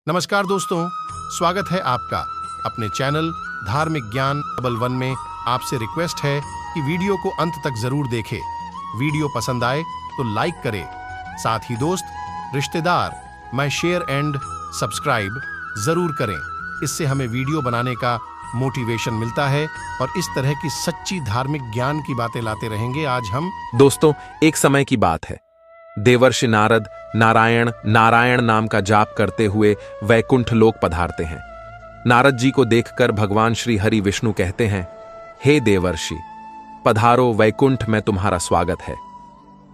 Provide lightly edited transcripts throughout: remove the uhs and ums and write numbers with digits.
नमस्कार दोस्तों, स्वागत है आपका अपने चैनल धार्मिक ज्ञान डबल वन में। आपसे रिक्वेस्ट है कि वीडियो को अंत तक जरूर देखें। वीडियो पसंद आए तो लाइक करें, साथ ही दोस्त, रिश्तेदार में शेयर एंड सब्सक्राइब जरूर करें। इससे हमें वीडियो बनाने का मोटिवेशन मिलता है और इस तरह की सच्ची धार्मिक ज्ञान की बातें लाते रहेंगे। आज हम दोस्तों, एक समय की बात है। देवर्षि नारद नारायण नारायण नाम का जाप करते हुए वैकुंठ लोक पधारते हैं। नारद जी को देखकर भगवान श्री हरि विष्णु कहते हैं, हे देवर्षि, पधारो वैकुंठ में, तुम्हारा स्वागत है।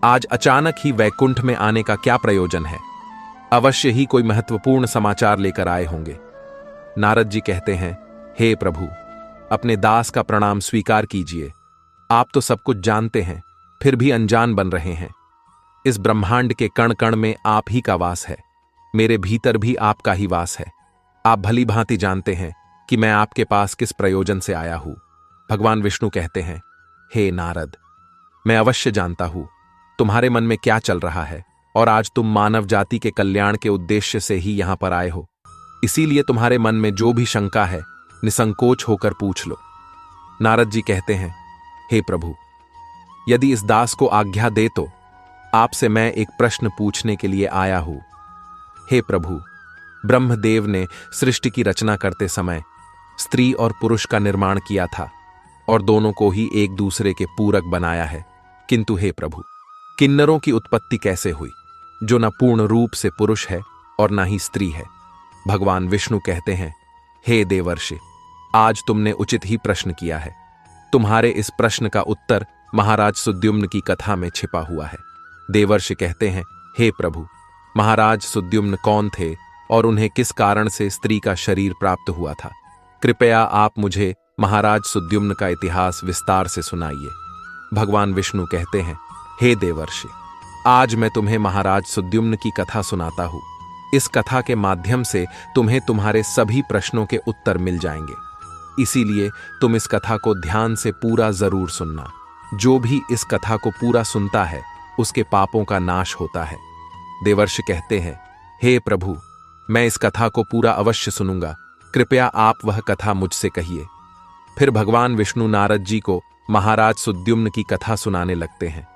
आज अचानक ही वैकुंठ में आने का क्या प्रयोजन है? अवश्य ही कोई महत्वपूर्ण समाचार लेकर आए होंगे। नारद जी कहते हैं, हे प्रभु, अपने दास का प्रणाम स्वीकार कीजिए। आप तो सब कुछ जानते हैं, फिर भी अनजान बन रहे हैं। इस ब्रह्मांड के कण कण में आप ही का वास है, मेरे भीतर भी आपका ही वास है। आप भली भांति जानते हैं कि मैं आपके पास किस प्रयोजन से आया हूं। भगवान विष्णु कहते हैं, हे नारद, मैं अवश्य जानता हूं तुम्हारे मन में क्या चल रहा है और आज तुम मानव जाति के कल्याण के उद्देश्य से ही यहां पर आए हो। इसीलिए तुम्हारे मन में जो भी शंका है, निसंकोच होकर पूछ लो। नारद जी कहते हैं, हे प्रभु, यदि इस दास को आज्ञा दे तो आपसे मैं एक प्रश्न पूछने के लिए आया हूं। हे प्रभु, ब्रह्मदेव ने सृष्टि की रचना करते समय स्त्री और पुरुष का निर्माण किया था और दोनों को ही एक दूसरे के पूरक बनाया है। किंतु हे प्रभु, किन्नरों की उत्पत्ति कैसे हुई, जो न पूर्ण रूप से पुरुष है और न ही स्त्री है? भगवान विष्णु कहते हैं, हे देवर्षि, आज तुमने उचित ही प्रश्न किया है। तुम्हारे इस प्रश्न का उत्तर महाराज सुद्युम्न की कथा में छिपा हुआ है। देवर्षि कहते हैं, हे प्रभु, महाराज सुद्युम्न कौन थे और उन्हें किस कारण से स्त्री का शरीर प्राप्त हुआ था? कृपया आप मुझे महाराज सुद्युम्न का इतिहास विस्तार से सुनाइए। भगवान विष्णु कहते हैं, हे देवर्षि, आज मैं तुम्हें महाराज सुद्युम्न की कथा सुनाता हूं। इस कथा के माध्यम से तुम्हें तुम्हारे सभी प्रश्नों के उत्तर मिल जाएंगे। इसीलिए तुम इस कथा को ध्यान से पूरा जरूर सुनना। जो भी इस कथा को पूरा सुनता है उसके पापों का नाश होता है। देवर्षि कहते हैं, हे प्रभु, मैं इस कथा को पूरा अवश्य सुनूंगा। कृपया आप वह कथा मुझसे कहिए। फिर भगवान विष्णु नारद जी को महाराज सुद्युम्न की कथा सुनाने लगते हैं।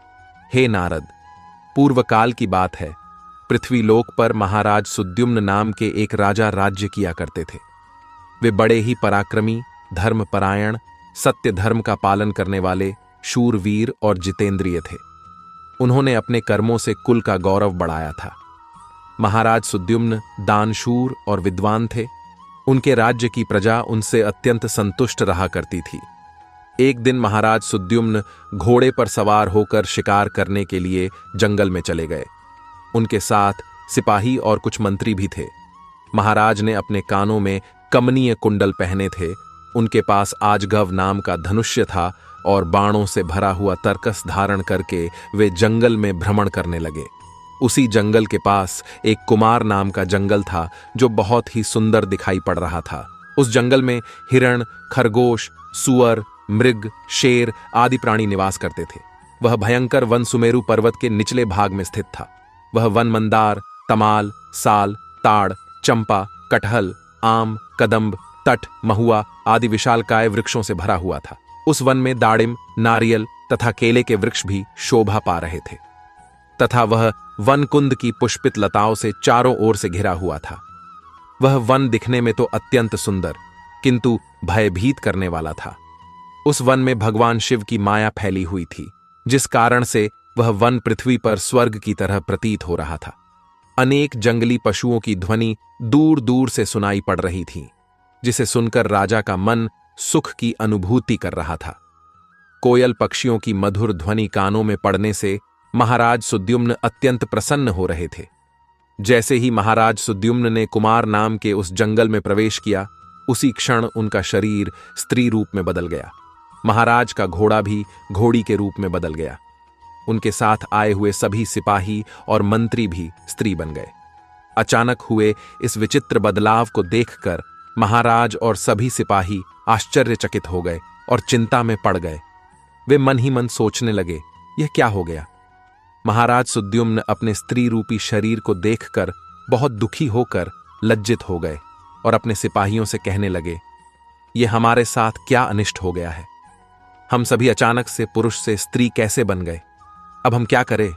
हे नारद, पूर्व काल की बात है। पृथ्वीलोक पर महाराज सुद्युम्न नाम के एक राजा राज्य किया करते थे। वे बड़े ही पराक्रमी, धर्मपरायण, सत्य धर्म का पालन करने वाले शूरवीर और जितेंद्रिय थे। उन्होंने अपने कर्मों से कुल का गौरव बढ़ाया था। महाराज सुद्युम्न दानशूर और विद्वान थे। उनके राज्य की प्रजा उनसे अत्यंत संतुष्ट रहा करती थी। एक दिन महाराज सुद्युम्न घोड़े पर सवार होकर शिकार करने के लिए जंगल में चले गए। उनके साथ सिपाही और कुछ मंत्री भी थे। महाराज ने अपने कानों में कमनीय कुंडल पहने थे। उनके पास आजगव नाम का धनुष्य था और बाणों से भरा हुआ तरकस धारण करके वे जंगल में भ्रमण करने लगे। उसी जंगल के पास एक कुमार नाम का जंगल था जो बहुत ही सुंदर दिखाई पड़ रहा था। उस जंगल में हिरण, खरगोश, सुअर, मृग, शेर आदि प्राणी निवास करते थे। वह भयंकर वन सुमेरु पर्वत के निचले भाग में स्थित था। वह वन मंदार, तमाल, साल, ताड़, चंपा, कटहल, आम, कदम्ब, तट, महुआ आदि विशालकाय वृक्षों से भरा हुआ था। उस वन में दाड़िम, नारियल तथा केले के वृक्ष भी शोभा पा रहे थे तथा वह वन कुंद की पुष्पित लताओं से चारों ओर से घिरा हुआ था। वह वन दिखने में तो अत्यंत सुंदर किंतु भयभीत करने वाला था। उस वन में भगवान शिव की माया फैली हुई थी, जिस कारण से वह वन पृथ्वी पर स्वर्ग की तरह प्रतीत हो रहा था। अनेक जंगली पशुओं की ध्वनि दूर दूर से सुनाई पड़ रही थी, जिसे सुनकर राजा का मन सुख की अनुभूति कर रहा था। कोयल पक्षियों की मधुर ध्वनि कानों में पड़ने से महाराज सुद्युम्न अत्यंत प्रसन्न हो रहे थे। जैसे ही महाराज सुद्युम्न ने कुमार नाम के उस जंगल में प्रवेश किया, उसी क्षण उनका शरीर स्त्री रूप में बदल गया। महाराज का घोड़ा भी घोड़ी के रूप में बदल गया। उनके साथ आए हुए सभी सिपाही और मंत्री भी स्त्री बन गए। अचानक हुए इस विचित्र बदलाव को देखकर महाराज और सभी सिपाही आश्चर्यचकित हो गए और चिंता में पड़ गए। वे मन ही मन सोचने लगे, यह क्या हो गया? महाराज सुद्युम्न अपने स्त्री रूपी शरीर को देखकर बहुत दुखी होकर लज्जित हो गए और अपने सिपाहियों से कहने लगे, ये हमारे साथ क्या अनिष्ट हो गया है? हम सभी अचानक से पुरुष से स्त्री कैसे बन गए? अब हम क्या करें?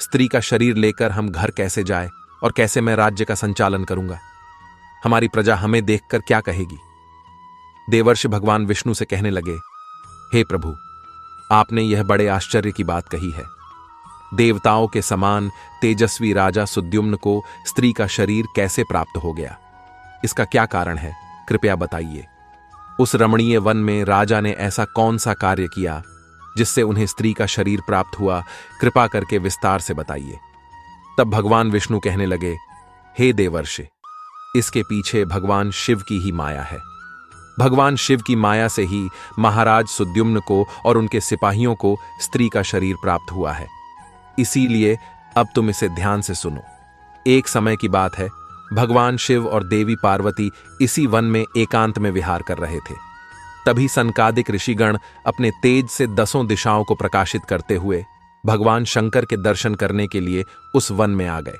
स्त्री का शरीर लेकर हम घर कैसे जाए और कैसे मैं राज्य का संचालन करूंगा? हमारी प्रजा हमें देखकर क्या कहेगी? देवर्षि भगवान विष्णु से कहने लगे, हे प्रभु, आपने यह बड़े आश्चर्य की बात कही है। देवताओं के समान तेजस्वी राजा सुद्युम्न को स्त्री का शरीर कैसे प्राप्त हो गया? इसका क्या कारण है? कृपया बताइए। उस रमणीय वन में राजा ने ऐसा कौन सा कार्य किया जिससे उन्हें स्त्री का शरीर प्राप्त हुआ? कृपा करके विस्तार से बताइए। तब भगवान विष्णु कहने लगे, हे देवर्षि, इसके पीछे भगवान शिव की ही माया है। भगवान शिव की माया से ही महाराज सुद्युम्न को और उनके सिपाहियों को स्त्री का शरीर प्राप्त हुआ है। इसीलिए अब तुम इसे ध्यान से सुनो। एक समय की बात है, भगवान शिव और देवी पार्वती इसी वन में एकांत में विहार कर रहे थे। तभी सनकादिक ऋषिगण अपने तेज से 10 दिशाओं को प्रकाशित करते हुए भगवान शंकर के दर्शन करने के लिए उस वन में आ गए।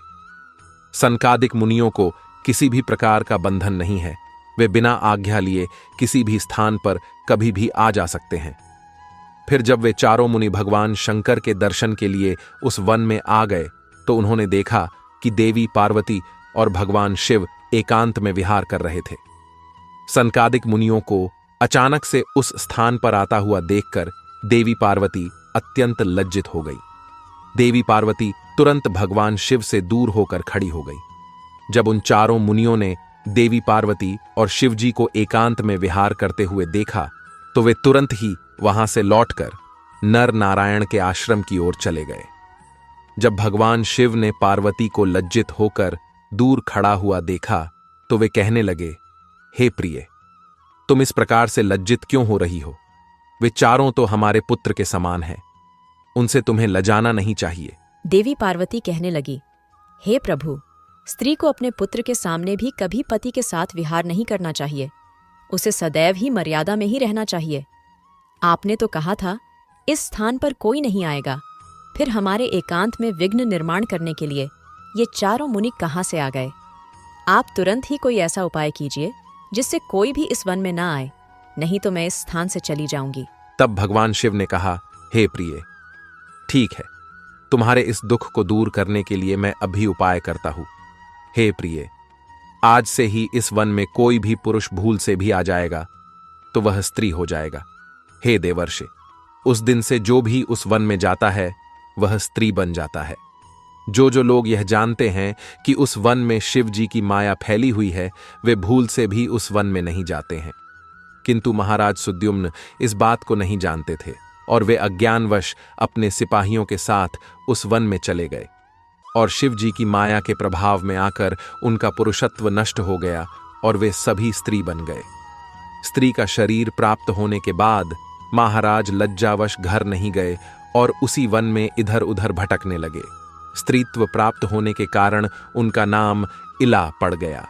सनकादिक मुनियों को किसी भी प्रकार का बंधन नहीं है। वे बिना आज्ञा लिए किसी भी स्थान पर कभी भी आ जा सकते हैं। फिर जब वे चारों मुनि भगवान शंकर के दर्शन के लिए उस वन में आ गए तो उन्होंने देखा कि देवी पार्वती और भगवान शिव एकांत में विहार कर रहे थे। सनकादिक मुनियों को अचानक से उस स्थान पर आता हुआ देखकर देवी पार्वती अत्यंत लज्जित हो गई। देवी पार्वती तुरंत भगवान शिव से दूर होकर खड़ी हो गई। जब उन चारों मुनियों ने देवी पार्वती और शिवजी को एकांत में विहार करते हुए देखा तो वे तुरंत ही वहां से लौटकर नर नारायण के आश्रम की ओर चले गए। जब भगवान शिव ने पार्वती को लज्जित होकर दूर खड़ा हुआ देखा तो वे कहने लगे, हे प्रिय, तुम इस प्रकार से लज्जित क्यों हो रही हो? वे चारों तो हमारे पुत्र के समान हैं, उनसे तुम्हें लजाना नहीं चाहिए। देवी पार्वती कहने लगी, हे प्रभु, स्त्री को अपने पुत्र के सामने भी कभी पति के साथ विहार नहीं करना चाहिए। उसे सदैव ही मर्यादा में ही रहना चाहिए। आपने तो कहा था इस स्थान पर कोई नहीं आएगा, फिर हमारे एकांत में विघ्न निर्माण करने के लिए ये चारों मुनि कहाँ से आ गए? आप तुरंत ही कोई ऐसा उपाय कीजिए जिससे कोई भी इस वन में ना आए, नहीं तो मैं इस स्थान से चली जाऊंगी। तब भगवान शिव ने कहा, हे प्रिय, ठीक है, तुम्हारे इस दुख को दूर करने के लिए मैं अभी उपाय करता हूं। हे प्रिय, आज से ही इस वन में कोई भी पुरुष भूल से भी आ जाएगा तो वह स्त्री हो जाएगा। हे देवर्षि, उस दिन से जो भी उस वन में जाता है वह स्त्री बन जाता है। जो जो लोग यह जानते हैं कि उस वन में शिव जी की माया फैली हुई है, वे भूल से भी उस वन में नहीं जाते हैं। किंतु महाराज सुद्युम्न इस बात को नहीं जानते थे और वे अज्ञानवश अपने सिपाहियों के साथ उस वन में चले गए और शिव जी की माया के प्रभाव में आकर उनका पुरुषत्व नष्ट हो गया और वे सभी स्त्री बन गए। स्त्री का शरीर प्राप्त होने के बाद महाराज लज्जावश घर नहीं गए और उसी वन में इधर उधर भटकने लगे। स्त्रीत्व प्राप्त होने के कारण उनका नाम इला पड़ गया।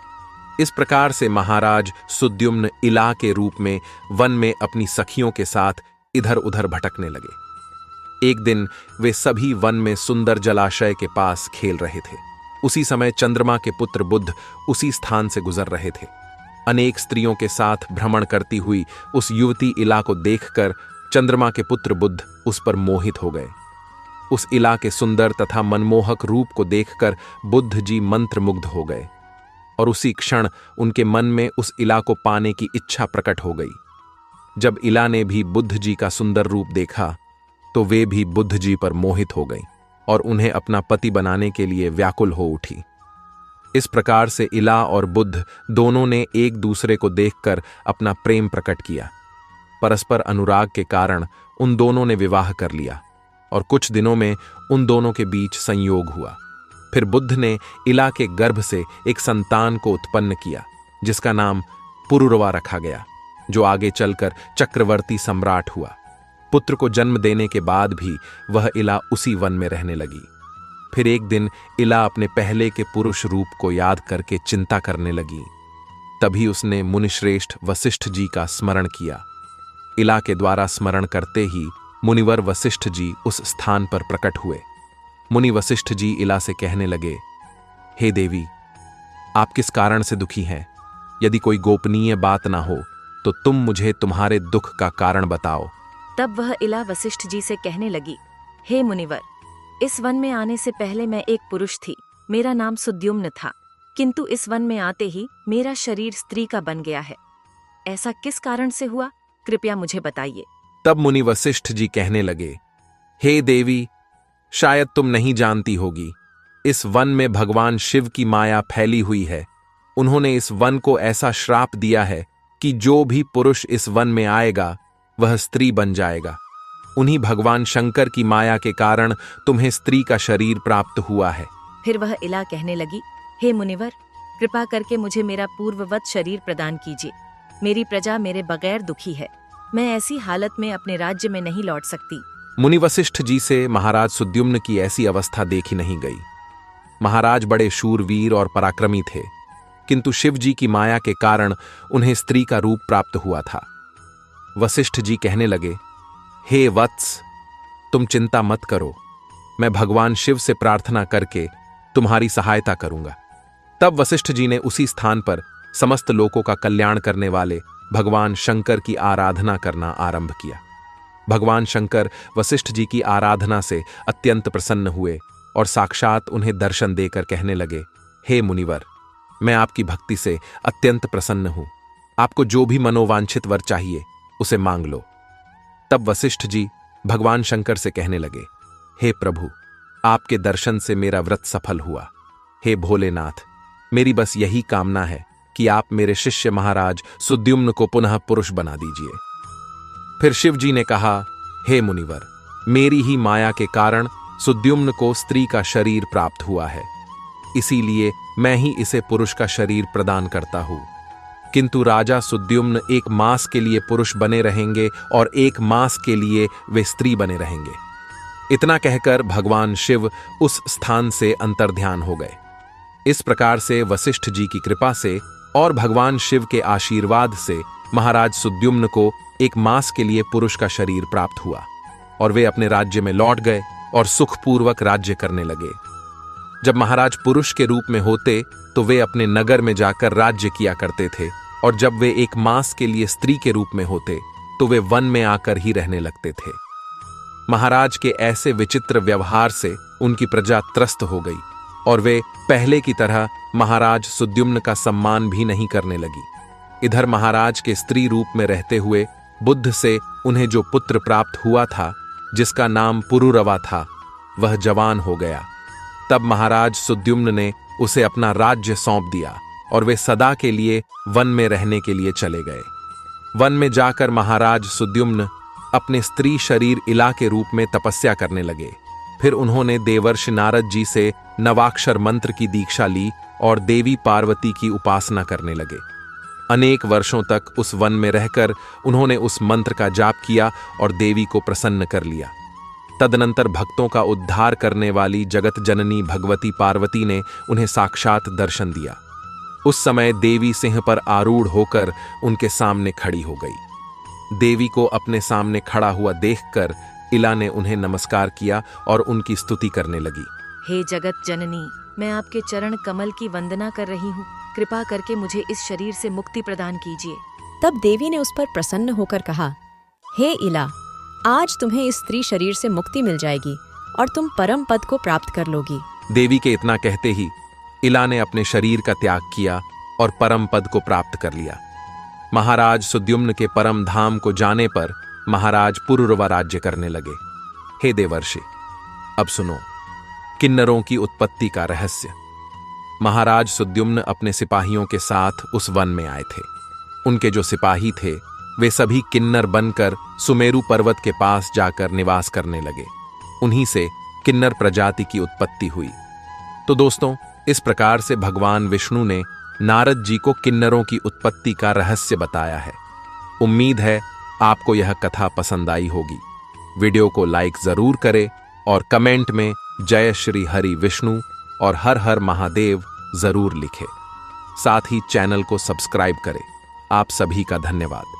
इस प्रकार से महाराज सुद्युम्न इला के रूप में वन में अपनी सखियों के साथ इधर उधर भटकने लगे। एक दिन वे सभी वन में सुंदर जलाशय के पास खेल रहे थे। उसी समय चंद्रमा के पुत्र बुध उसी स्थान से गुजर रहे थे। अनेक स्त्रियों के साथ भ्रमण करती हुई उस युवती इला को देखकर चंद्रमा के पुत्र बुध उस पर मोहित हो गए। उस इला के सुंदर तथा मनमोहक रूप को देखकर बुद्ध जी मंत्रमुग्ध हो गए और उसी क्षण उनके मन में उस इला को पाने की इच्छा प्रकट हो गई। जब इला ने भी बुद्ध जी का सुंदर रूप देखा तो वे भी बुद्ध जी पर मोहित हो गई और उन्हें अपना पति बनाने के लिए व्याकुल हो उठी। इस प्रकार से इला और बुद्ध दोनों ने एक दूसरे को देखकर अपना प्रेम प्रकट किया। परस्पर अनुराग के कारण उन दोनों ने विवाह कर लिया और कुछ दिनों में उन दोनों के बीच संयोग हुआ। फिर बुद्ध ने इला के गर्भ से एक संतान को उत्पन्न किया जिसका नाम पुरुरवा रखा गया, जो आगे चलकर चक्रवर्ती सम्राट हुआ। पुत्र को जन्म देने के बाद भी वह इला उसी वन में रहने लगी। फिर एक दिन इला अपने पहले के पुरुष रूप को याद करके चिंता करने लगी। तभी उसने मुनिश्रेष्ठ वशिष्ठ जी का स्मरण किया। इला के द्वारा स्मरण करते ही मुनिवर वशिष्ठ जी उस स्थान पर प्रकट हुए। मुनि वशिष्ठ जी इला से कहने लगे, हे देवी, आप किस कारण से दुखी हैं? यदि कोई गोपनीय बात ना हो तो तुम मुझे तुम्हारे दुख का कारण बताओ। तब वह इला वशिष्ठ जी से कहने लगी, हे मुनिवर, इस वन में आने से पहले मैं एक पुरुष थी। मेरा नाम सुद्युम्न था, किंतु इस वन में आते ही मेरा शरीर स्त्री का बन गया है। ऐसा किस कारण से हुआ, कृपया मुझे बताइए। तब मुनि वशिष्ठ जी कहने लगे, हे देवी, शायद तुम नहीं जानती होगी, इस वन में भगवान शिव की माया फैली हुई है। उन्होंने इस वन को ऐसा श्राप दिया है कि जो भी पुरुष इस वन में आएगा वह स्त्री बन जाएगा। उन्हीं भगवान शंकर की माया के कारण तुम्हें स्त्री का शरीर प्राप्त हुआ है। फिर वह इला कहने लगी, हे मुनिवर, कृपा करके मुझे मेरा पूर्ववत शरीर प्रदान कीजिए। मेरी प्रजा मेरे बगैर दुखी है। मैं ऐसी हालत में अपने राज्य में नहीं लौट सकती। मुनि वशिष्ठ जी से महाराज सुद्युम्न की ऐसी अवस्था देखी नहीं गई। महाराज बड़े शूरवीर और पराक्रमी थे, किंतु शिव जी की माया के कारण उन्हें स्त्री का रूप प्राप्त हुआ था। वशिष्ठ जी कहने लगे, हे वत्स, तुम चिंता मत करो, मैं भगवान शिव से प्रार्थना करके तुम्हारी सहायता करूंगा। तब वशिष्ठ जी ने उसी स्थान पर समस्त लोकों का कल्याण करने वाले भगवान शंकर की आराधना करना आरंभ किया। भगवान शंकर वशिष्ठ जी की आराधना से अत्यंत प्रसन्न हुए और साक्षात उन्हें दर्शन देकर कहने लगे, हे मुनिवर, मैं आपकी भक्ति से अत्यंत प्रसन्न हूं। आपको जो भी मनोवांछित वर चाहिए उसे मांग लो। तब वशिष्ठ जी भगवान शंकर से कहने लगे, हे प्रभु, आपके दर्शन से मेरा व्रत सफल हुआ। हे भोलेनाथ, मेरी बस यही कामना है कि आप मेरे शिष्य महाराज सुद्युम्न को पुनः पुरुष बना दीजिए। फिर शिव जी ने कहा, हे मुनिवर, मेरी ही माया के कारण सुद्युम्न को स्त्री का शरीर प्राप्त हुआ है, इसीलिए मैं ही इसे पुरुष का शरीर प्रदान करता हूं। किंतु राजा सुद्युम्न 1 मास के लिए पुरुष बने रहेंगे और 1 मास के लिए वे स्त्री बने रहेंगे। इतना कहकर भगवान शिव उस स्थान से अंतर्ध्यान हो गए। इस प्रकार से वशिष्ठ जी की कृपा से और भगवान शिव के आशीर्वाद से महाराज सुद्युम्न को 1 मास के लिए पुरुष का शरीर प्राप्त हुआ और वे अपने राज्य में लौट गए और सुखपूर्वक राज्य करने लगे। जब महाराज पुरुष के रूप में होते तो वे अपने नगर में जाकर राज्य किया करते थे, और जब वे 1 मास के लिए स्त्री के रूप में होते तो वे वन में आकर ही रहने लगते थे। महाराज के ऐसे विचित्र व्यवहार से उनकी प्रजा त्रस्त हो गई और वे पहले की तरह महाराज सुद्युम्न का सम्मान भी नहीं करने लगी। इधर महाराज के स्त्री रूप में रहते हुए बुद्ध से उन्हें जो पुत्र प्राप्त हुआ था, जिसका नाम पुरुरवा था, वह जवान हो गया। तब महाराज सुद्युम्न ने उसे अपना राज्य सौंप दिया और वे सदा के लिए वन में रहने के लिए चले गए। वन में जाकर महाराज सुद्युम्न अपने स्त्री शरीर इला के रूप में तपस्या करने लगे। फिर उन्होंने देवर्षि नारद जी से नवाक्षर मंत्र की दीक्षा ली और देवी पार्वती की उपासना करने लगे। अनेक वर्षों तक उस वन में रहकर उन्होंने उस मंत्र का जाप किया और देवी को प्रसन्न कर लिया। तदनंतर भक्तों का उद्धार करने वाली जगत जननी भगवती पार्वती ने उन्हें साक्षात दर्शन दिया। उस समय देवी सिंह पर आरूढ़ होकर उनके सामने खड़ी हो गई। देवी को अपने सामने खड़ा हुआ देखकर इला ने उन्हें नमस्कार किया और उनकी स्तुति करने लगी। हे जगत जननी, मैं आपके चरण कमल की वंदना कर रही हूँ। कृपा करके मुझे इस शरीर से मुक्ति प्रदान कीजिए। तब देवी ने उस पर प्रसन्न होकर कहा, हे इला, आज तुम्हें इस स्त्री शरीर से मुक्ति मिल जाएगी और तुम परम पद को प्राप्त कर लोगी। देवी के इतना कहते ही इला ने अपने शरीर का त्याग किया और परम पद को प्राप्त कर लिया। महाराज सुद्युम्न के परम धाम को जाने पर महाराज पुरुरवा राज्य करने लगे। हे देवर्षि, अब सुनो किन्नरों की उत्पत्ति का रहस्य। महाराज सुद्युम्न अपने सिपाहियों के साथ उस वन में आए थे। उनके जो सिपाही थे वे सभी किन्नर बनकर सुमेरु पर्वत के पास जाकर निवास करने लगे। उन्हीं से किन्नर प्रजाति की उत्पत्ति हुई। तो दोस्तों, इस प्रकार से भगवान विष्णु ने नारद जी को किन्नरों की उत्पत्ति का रहस्य बताया है। उम्मीद है आपको यह कथा पसंद आई होगी। वीडियो को लाइक जरूर करें और कमेंट में जय श्री हरि विष्णु और हर हर महादेव जरूर लिखें। साथ ही चैनल को सब्सक्राइब करें। आप सभी का धन्यवाद।